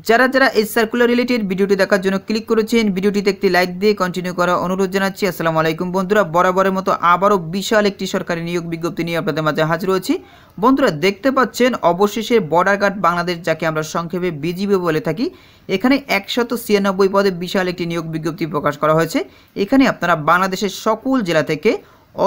যারা যারা এই সার্কুলার রিলেটেড ভিডিওটি দেখার জন্য ক্লিক করেছেন, ভিডিওটিতে একটি লাইক দিয়ে কন্টিনিউ করার অনুরোধ জানাচ্ছি। আসসালামু আলাইকুম বন্ধুরা, বরাবরের মতো আবারও বিশাল একটি সরকারি নিয়োগ বিজ্ঞপ্তি নিয়ে আপনাদের মাঝে হাজির হয়েছি। বন্ধুরা দেখতে পাচ্ছেন অবশেষে বর্ডার গার্ড বাংলাদেশ, যাকে আমরা সংক্ষেপে বিজিবি বলে থাকি, এখানে 196 পদে বিশাল একটি নিয়োগ বিজ্ঞপ্তি প্রকাশ করা হয়েছে। এখানে আপনারা বাংলাদেশের সকল জেলা থেকে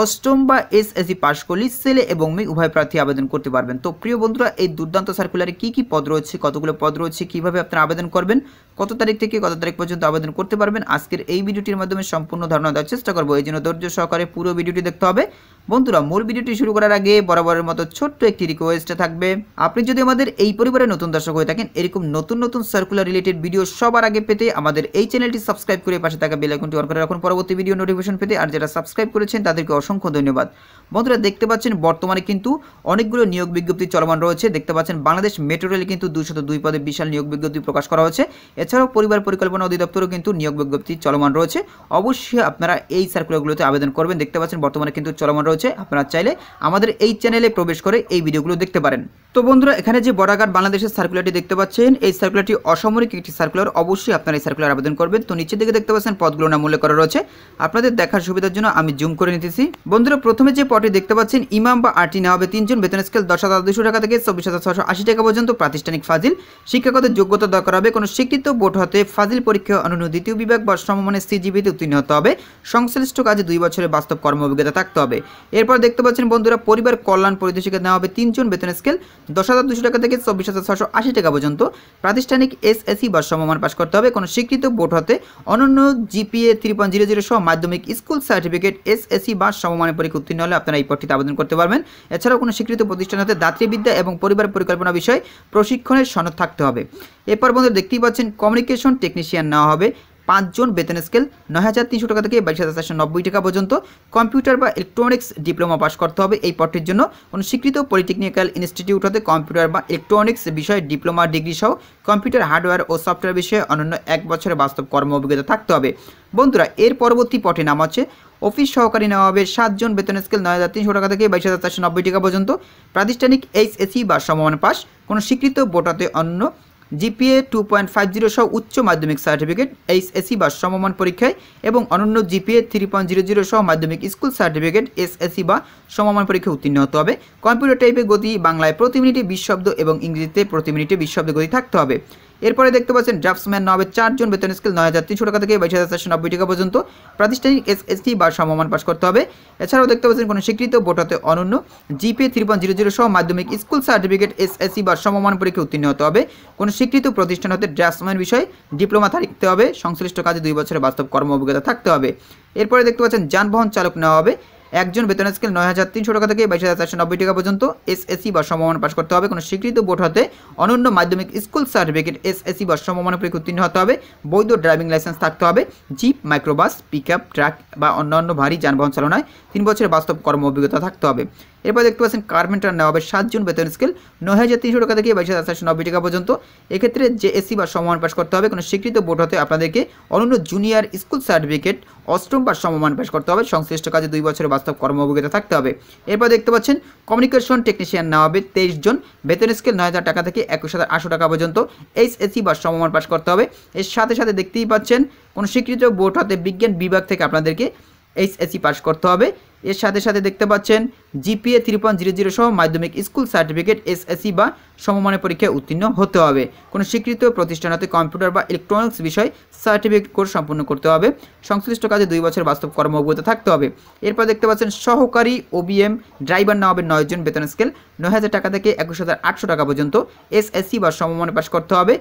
অষ্টম বা এসএসসি পাশ করলে ছেলে এবং মেয়ে উভয় প্রার্থী আবেদন করতে পারবেন। তো প্রিয় বন্ধুরা, এই দুর্দান্ত সার্কুলারে কি কি পদ রয়েছে, কতগুলো পদ রয়েছে, কিভাবে আপনারা আবেদন করবেন, কত তারিখ থেকে কত তারিখ পর্যন্ত আবেদন করতে পারবেন, আজকের এই ভিডিওটির মাধ্যমে সম্পূর্ণ ধারণা দেওয়ার চেষ্টা করবো। এই জন্য ধৈর্য সহকারে পুরো ভিডিওটি দেখতে হবে। বন্ধুরা, মূল ভিডিওটি শুরু করার আগে বরাবরের মতো ছোট্ট একটি রিকোয়েস্ট থাকবে, আপনি যদি আমাদের এই পরিবারের নতুন দর্শক হয়ে থাকেন, এরকম নতুন নতুন সার্কুলার রিলেটেড ভিডিও সবার আগে পেতে আমাদের এই চ্যানেলটি সাবস্ক্রাইব করে পাশে থাকা বেল আইকনটি অন করে রাখুন পরবর্তী ভিডিও নোটিফিকেশন পেতে। আর যারা সাবস্ক্রাইব করেছেন তাদেরকে অসংখ্য ধন্যবাদ। বন্ধুরা দেখতে পাচ্ছেন বর্তমানে কিন্তু অনেকগুলো নিয়োগ বিজ্ঞপ্তি চলমান রয়েছে। দেখতে পাচ্ছেন বাংলাদেশ মেট্রো রেলে কিন্তু 202 পদে বিশাল নিয়োগ বিজ্ঞপ্তি প্রকাশ করা হয়েছে। এছাড়াও পরিবার পরিকল্পনা অধিদপ্তরও কিন্তু নিয়োগ বিজ্ঞপ্তি চলমান রয়েছে। অবশ্যই আপনারা এই সার্কুলারগুলোতে আবেদন করবেন। দেখতে পাচ্ছেন বর্তমানে কিন্তু চলমান রয়েছে। আপনারা চাইলে আমাদের এই চ্যানেলে প্রবেশ করে এই ভিডিওগুলো দেখতে পারেন। তো বন্ধুরা, এখানে যে বর্ডার গার্ড বাংলাদেশের সার্কুলারটি দেখতে পাচ্ছেন, এই সার্কুলারটি অসামরিক একটি সার্কুলার। অবশ্যই আপনারা এই সার্কুলার আবেদন করবেন। তো নিচের দিকে দেখতে পাচ্ছেন পদগুলো নাম উল্লেখ করা রয়েছে। আপনাদের দেখার সুবিধার জন্য আমি জুম করে নিতেছি। বন্ধুরা, প্রথমে যে পদটি দেখতে পাচ্ছেন, ইমাম বা আরটি নেওয়া হবে 3 জন, বেতন স্কেল 10,200 টাকা থেকে 24,680 টাকা পর্যন্ত। প্রাতিষ্ঠানিক ফাজিল শিক্ষাগত যোগ্যতা দরকার হবে। কোনো স্বীকৃত বোর্ড হতে ফাজিল পরীক্ষা অনন্য দ্বিতীয় বিভাগ বা সমমানের সিজিপিতে উত্তীর্ণ হতে হবে। সংশ্লিষ্ট কাজে 2 বছরের বাস্তব কর্ম অভিজ্ঞতা থাকতে হবে। এরপর দেখতে পাচ্ছেন বন্ধুরা, পরিবার কল্যাণ পরিদর্শিকা নেওয়া হবে 3 জন, বেতন স্কেল 10,200 টাকা থেকে 24,680 টাকা পর্যন্ত। প্রাতিষ্ঠানিক এসএসসি বা সমমান পাশ করতে হবে। কোনো স্বীকৃত বোর্ড হতে অনন্য জিপিএ 3.00 সহ মাধ্যমিক স্কুল সার্টিফিকেট এসএসসি বা সমমানের পরীক্ষা উত্তীর্ণ হলে আপনারা এই পদটিতে আবেদন করতে পারবেন। এছাড়াও কোনো স্বীকৃত প্রতিষ্ঠান হতে দাতৃবিদ্যা এবং পরিবার পরিকল্পনা বিষয়ে প্রশিক্ষণের সনদ থাকতে হবে। এরপর বন্ধুরা দেখতেই পাচ্ছেন কমিউনিকেশন টেকনিশিয়ান নেওয়া হবে 5 জন, বেতন স্কেল 9,300 টাকা থেকে 22,490 টাকা পর্যন্ত। কম্পিউটার বা ইলেকট্রনিক্স ডিপ্লোমা পাস করতে হবে। এই পদটির জন্য কোনো স্বীকৃত পলিটেকনিক্যাল ইনস্টিটিউট হতে কম্পিউটার বা ইলেকট্রনিক্স বিষয়ে ডিপ্লোমা ডিগ্রি সহ কম্পিউটার হার্ডওয়্যার ও সফটওয়্যার বিষয়ে অনন্য 1 বছরের বাস্তব কর্ম অভিজ্ঞতা থাকতে হবে। বন্ধুরা, এর পরবর্তী পদটির নাম হচ্ছে অফিস সহকারী নেওয়া হবে 7 জন, বেতন স্কেল 9,300 টাকা থেকে 22,490 টাকা পর্যন্ত। প্রাতিষ্ঠানিক এইচএসসি বা সমমান পাস, কোনো স্বীকৃত বোর্ড হতে অন্য জিপিএ 2.50 সহ উচ্চ মাধ্যমিক সার্টিফিকেট এইচএসসি বা সমমান পরীক্ষায় এবং অনন্য জিপিএ 3.00 সহ মাধ্যমিক স্কুল সার্টিফিকেট এসএসসি বা সমমান পরীক্ষায় উত্তীর্ণ হতে হবে। কম্পিউটার টাইপের গতি বাংলায় প্রতি মিনিটে 20 শব্দ এবং ইংরেজিতে প্রতি মিনিটে 20 শব্দ গতি থাকতে হবে। এরপরে দেখতে পাচ্ছেন ড্রাফটসম্যান নেওয়া হবে 4 জন, বেতন স্কেল 9,300 টাকা থেকে 22,490 টাকা পর্যন্ত। প্রাতিষ্ঠানিক এসএসসি বা সমমান পাস করতে হবে। এছাড়াও দেখতে পাচ্ছেন কোনো স্বীকৃত বোর্ড হতে অনন্য জিপিএ 3.00 সহ মাধ্যমিক স্কুল সার্টিফিকেট এসএসসি বা সমমান পরীক্ষায় উত্তীর্ণ হতে হবে। কোনো স্বীকৃত প্রতিষ্ঠান হতে ড্রাফটসম্যান বিষয়ে ডিপ্লোমা থাকতে হবে। সংশ্লিষ্ট কাজে 2 বছরের বাস্তব কর্ম অভিজ্ঞতা থাকতে হবে। এরপরে দেখতে পাচ্ছেন যানবাহন চালক নেওয়া হবে 1 জন, বেতন স্কেল 9,300 টাকা থেকে 22,490 টাকা পর্যন্ত। এসএসসি বা সমমান পাস করতে হবে। কোনো স্বীকৃত বোর্ড হতে অনন্য মাধ্যমিক স্কুল সার্টিফিকেট এসএসসি বা সমমান পরীক্ষা উত্তীর্ণ হতে হবে। বৈধ ড্রাইভিং লাইসেন্স থাকতে হবে। জিপ, মাইক্রোবাস, পিকআপ, ট্রাক বা অন্যান্য ভারী যানবাহন চালনায় 3 বছরের বাস্তব কর্ম অভিজ্ঞতা থাকতে হবে। এরপর দেখতে পাচ্ছেন কার্পেন্টার নেওয়া হবে 7 জন, বেতন স্কেল 9,300 টাকা থেকে 22,490 টাকা পর্যন্ত। এক্ষেত্রে জেএসসি বা সমমান পাস করতে হবে। কোনো স্বীকৃত বোর্ড হতে আপনাদেরকে অনন্য জুনিয়র স্কুল সার্টিফিকেট অষ্টম বা সমমান পাস করতে হবে। সংশ্লিষ্ট কাজে 2 বছরের বাস্তব কর্ম অভিজ্ঞতা থাকতে হবে। এরপর দেখতে পাচ্ছেন কমিউনিকেশন টেকনিশিয়ান নেওয়া হবে 23 জন, বেতন স্কেল 9,000 টাকা থেকে 21,800 টাকা পর্যন্ত। এইচএসসি বা সমমান পাস করতে হবে। এর সাথে সাথে দেখতেই পাচ্ছেন কোনো স্বীকৃত বোর্ড হতে বিজ্ঞান বিভাগ থেকে আপনাদেরকে এইচএসসি পাস করতে হবে। এর সাথে সাথে দেখতে পাচ্ছেন জিপিএ 3.00 সহ মাধ্যমিক স্কুল সার্টিফিকেট এসএসসি বা সমমানের পরীক্ষায় উত্তীর্ণ হতে হবে। কোনো স্বীকৃত প্রতিষ্ঠান হতে কম্পিউটার বা ইলেকট্রনিক্স বিষয় সার্টিফিকেট কোর্স সম্পন্ন করতে হবে। সংশ্লিষ্ট কাজে 2 বছর বাস্তব কর্ম অভিজ্ঞতা থাকতে হবে। এরপর দেখতে পাচ্ছেন সহকারী ওবিএম ড্রাইভার নেওয়া হবে 9 জন, বেতন স্কেল 9,000 টাকা থেকে 21,800 টাকা পর্যন্ত। এসএসসি বা সমমানে পাস করতে হবে।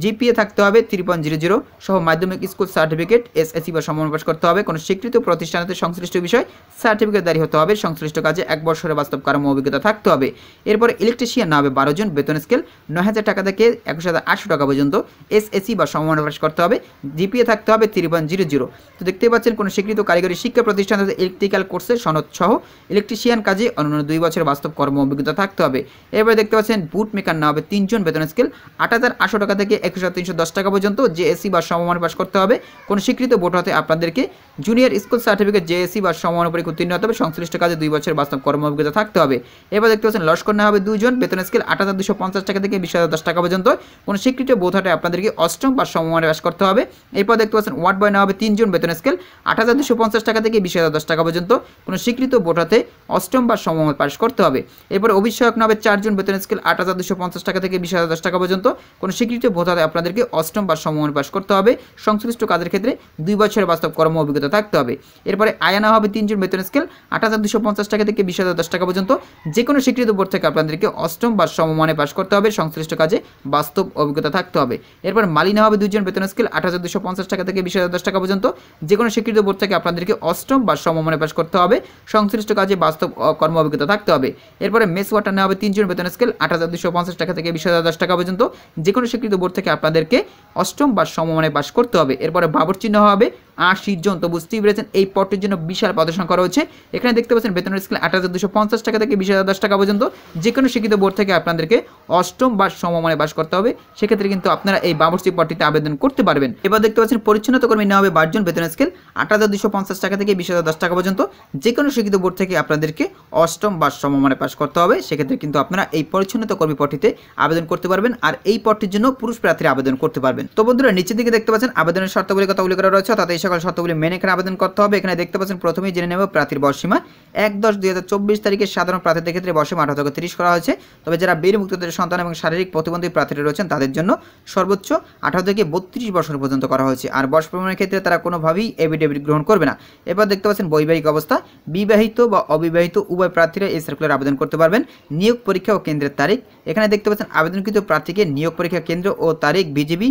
জিপিএ থাকতে হবে 3.00 সহ মাধ্যমিক স্কুল সার্টিফিকেট এসএসসি বা সমমানে পাস করতে হবে। কোনো স্বীকৃত প্রতিষ্ঠান হতে সংশ্লিষ্ট বিষয় সার্টিফিকেটধারী হতে হবে। সংশ্লিষ্ট কাজে 1 বছরের বাস্তব কর্ম অভিজ্ঞতা থাকতে হবে। এরপর ইলেকট্রিশিয়ান নেওয়া হবে 12 জন, বেতন স্কেল 9,000 টাকা থেকে 21,800 টাকা পর্যন্ত। এসএসসি বা সমমানে পাস করতে হবে। জিপিএ থাকতে হবে 3.00। তো দেখতে পাচ্ছেন কোনো স্বীকৃত কারিগরি শিক্ষা প্রতিষ্ঠান হতে ইলেকট্রিক্যাল কোর্সের সনদ সহ ইলেকট্রিশিয়ান কাজে অন্যান্য 2 বছরের বাস্তব কর্ম অভিজ্ঞতা থাকতে হবে। এরপরে দেখতে পাচ্ছেন বুট মেকার নেওয়া হবে 3 জন, বেতন স্কেল 8,800 টাকা থেকে 21,310 টাকা পর্যন্ত। জেএসসি বা সমমানে পাস করতে হবে। কোনো স্বীকৃত বোর্ড হতে আপনাদেরকে জুনিয়র স্কুল সার্টিফিকেট জেএসসি বা সমমান পরীক্ষা উত্তীর্ণ হতে হবে। সংশ্লিষ্ট কাজে 2 বছরের বাস্তব কর্ম অভিজ্ঞতা থাকতে হবে। এবার দেখতে পাচ্ছেন লস্কর নেওয়া হবে 2 জন, বেতন স্কেল 8,250 টাকা থেকে 20,010 টাকা পর্যন্ত। কোনো স্বীকৃত বোর্ড হতে আপনাদেরকে অষ্টম বা সমমানে পাস করতে হবে। এরপর দেখতে পাচ্ছেন ওয়ার্ড বয় নেওয়া হবে 3 জন, বেতন স্কেল 8,250 টাকা থেকে 20,010 টাকা পর্যন্ত। কোনো স্বীকৃত বোর্ড হতে অষ্টম বা সমমানে পাস করতে হবে। এরপর অভিষেক নেওয়া হবে 4 জন, বেতন স্কেল 8,250 টাকা থেকে 20,010 টাকা পর্যন্ত। কোনো স্বীকৃত বোর্ড হতে আপনাদেরকে অষ্টম বা সমমানে পাস করতে হবে। সংশ্লিষ্ট কাজের ক্ষেত্রে 2 বছরের বাস্তব কর্ম অভিজ্ঞতা থাকতে হবে। এরপরে আয়া নেওয়া হবে 3 জন, বেতন স্কেল 8,250 টাকা থেকে 20,010 টাকা পর্যন্ত। যে কোনো স্বীকৃত বোর্ড থেকে আপনাদেরকে অষ্টম বা সমমানে পাস করতে হবে। সংশ্লিষ্ট কাজে বাস্তব অভিজ্ঞতা থাকতে হবে। এরপর মালি নেওয়া হবে 2 জন, বেতন স্কেল 8,250 টাকা থেকে 20,010 টাকা পর্যন্ত। যে কোনো স্বীকৃত বোর্ড থেকে আপনাদেরকে অষ্টম বা সমমানে পাস করতে হবে। সংশ্লিষ্ট কাজে বাস্তব কর্ম অভিজ্ঞতা থাকতে হবে। এরপরে মেস ওয়াটার নেওয়া হবে 3 জন, বেতন স্কেল 8,250 টাকা থেকে 20,010 টাকা পর্যন্ত। যে কোনো স্বীকৃত বোর্ড থেকে আপনাদেরকে অষ্টম বা সমমানে পাস করতে হবে। এরপরে বাবুর্চি নেওয়া হবে 80 জন। তো বুঝতেই পেরেছেন এই পদটির জন্য বিশাল পদসংখ্যা করা হচ্ছে। এখানে দেখতে পাচ্ছেন বেতনের স্কেল 8,250 টাকা থেকে 20,010 টাকা পর্যন্ত। যে কোনো শিক্ষিত বোর্ড থেকে আপনাদেরকে অষ্টম বা সমমানে পাস করতে হবে। সেক্ষেত্রে কিন্তু আপনারা এই বাবুর্চি পদটিতে আবেদন করতে পারবেন। এবার দেখতে পাচ্ছেন পরিচ্ছন্নতা কর্মী নেওয়া হবে 22 জন, বেতন স্কেল 8,250 টাকা থেকে 20,010 টাকা পর্যন্ত। যে কোনো শিক্ষিত বোর্ড থেকে আপনাদেরকে অষ্টম বা সমমানে পাস করতে হবে। সেক্ষেত্রে কিন্তু আপনারা এই পরিচ্ছন্নতা কর্মী পদটিতে আবেদন করতে পারবেন। আর এই পদটির জন্য পুরুষ প্রার্থীরা আবেদন করতে পারবেন। তো বন্ধুরা নিচের দিকে দেখতে পাচ্ছেন আবেদনের শর্তাবলী কথা উল্লেখ করা রয়েছে, অর্থাৎ এই সকল শর্তাবলী মেনে এখানে আবেদন করতে হবে। এখানে দেখতে পাচ্ছেন প্রথমেই জেনে নেব প্রার্থীর বয়সসীমা। 1/10/2024 তারিখে সাধারণ প্রার্থীদের ক্ষেত্রে বয়সসীমা 18 থেকে 30 করা হয়েছে। তবে যারা বীর মুক্তিযোদ্ধার সন্তান এবং শারীরিক প্রতিবন্ধী প্রার্থীরা রয়েছেন তাদের জন্য সর্বোচ্চ 18 থেকে 32 বছর পর্যন্ত করা হয়েছে। আর বয়স প্রমাণের ক্ষেত্রে তারা কোনোভাবেই এফিডেভিট গ্রহণ করবে না। এবার দেখতে পাচ্ছেন বৈবাহিক অবস্থা। বিবাহিত বা অবিবাহিত উভয় প্রার্থীরা এই সার্কুলার আবেদন করতে পারবেন। নিয়োগ পরীক্ষা ও কেন্দ্রের তারিখ। এখানে দেখতে পাচ্ছেন আবেদনকৃত প্রার্থীকে নিয়োগ পরীক্ষা কেন্দ্র ও তারিখ বিজিবি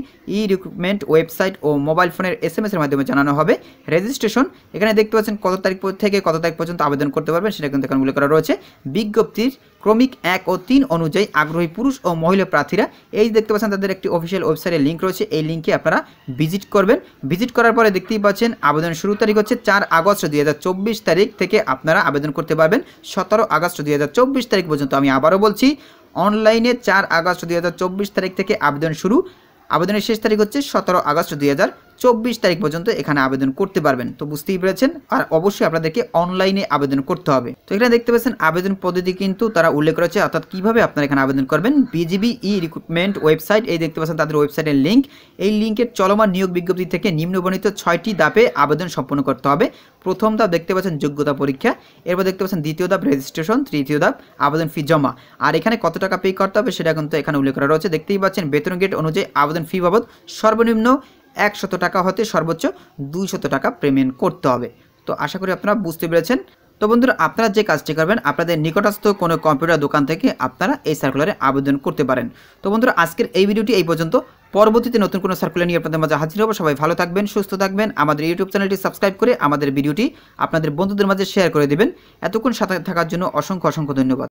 রিক্রুটমেন্ট ওয়েবসাইট ও মোবাইল ফোনের SMS এর মাধ্যমে জানানো হবে। রেজিস্ট্রেশন, এখানে দেখতে পাচ্ছেন কত তারিখ থেকে কত তারিখ পর্যন্ত আবেদন করতে পারবেন সেটা কিন্তু এখানে উল্লেখ করা রয়েছে। বিজ্ঞপ্তির ক্রমিক 1 ও 3 অনুযায়ী আগ্রহী পুরুষ ও মহিলা প্রার্থীরা এই দেখতে পাচ্ছেন তাদের একটি অফিসিয়াল ওয়েবসাইটের লিঙ্ক রয়েছে। এই লিঙ্কে আপনারা ভিজিট করবেন। ভিজিট করার পরে দেখতেই পাচ্ছেন আবেদন শুরু তারিখ হচ্ছে 4 আগস্ট 2024 তারিখ থেকে আপনারা আবেদন করতে পারবেন 17 আগস্ট 2024 তারিখ পর্যন্ত। আমি আবারও বলছি, অনলাইনে 4 আগস্ট 2024 তারিখ থেকে আবেদন শুরু। আবেদনের শেষ তারিখ হচ্ছে 17 আগস্ট 2024 তারিখ পর্যন্ত এখানে আবেদন করতে পারবেন। তো বুঝতেই পেরেছেন। আর অবশ্যই আপনাদেরকে অনলাইনে আবেদন করতে হবে। তো এখানে দেখতে পাচ্ছেন আবেদন পদ্ধতি কিন্তু তারা উল্লেখ করেছে, অর্থাৎ কিভাবে আপনারা এখানে আবেদন করবেন। বিজিবি রিক্রুটমেন্ট ওয়েবসাইট, এই দেখতে পাচ্ছেন তাদের ওয়েবসাইটের লিঙ্ক। এই লিঙ্কের চলমান নিয়োগ বিজ্ঞপ্তি থেকে নিম্নবর্ণিত 6টি ধাপে আবেদন সম্পন্ন করতে হবে। প্রথম ধাপ দেখতে পাচ্ছেন যোগ্যতা পরীক্ষা। এরপর দেখতে পাচ্ছেন দ্বিতীয় ধাপ রেজিস্ট্রেশন, তৃতীয় ধাপ আবেদন ফি জমা। আর এখানে কত টাকা পে করতে হবে সেটা কিন্তু এখানে উল্লেখ করা রয়েছে। দেখতেই পাচ্ছেন বেতন গ্রেড অনুযায়ী আবেদন ফি বাবদ সর্বনিম্ন 100 টাকা হতে সর্বোচ্চ 200 টাকা পেমেন্ট করতে হবে। তো আশা করি আপনারা বুঝতে পেরেছেন। তো বন্ধুরা আপনারা যে কাজটি করবেন, আপনাদের নিকটস্থ কোনো কম্পিউটার দোকান থেকে আপনারা এই সার্কুলারে আবেদন করতে পারেন। তো বন্ধুরা আজকের এই ভিডিওটি এই পর্যন্ত। পরবর্তীতে নতুন কোনো সার্কুলার নিয়ে আপনাদের মাঝে হাজির হব। সবাই ভালো থাকবেন, সুস্থ থাকবেন। আমাদের ইউটিউব চ্যানেলটি সাবস্ক্রাইব করে আমাদের ভিডিওটি আপনাদের বন্ধুদের মাঝে শেয়ার করে দেবেন। এতক্ষণ সাথে থাকার জন্য অসংখ্য ধন্যবাদ।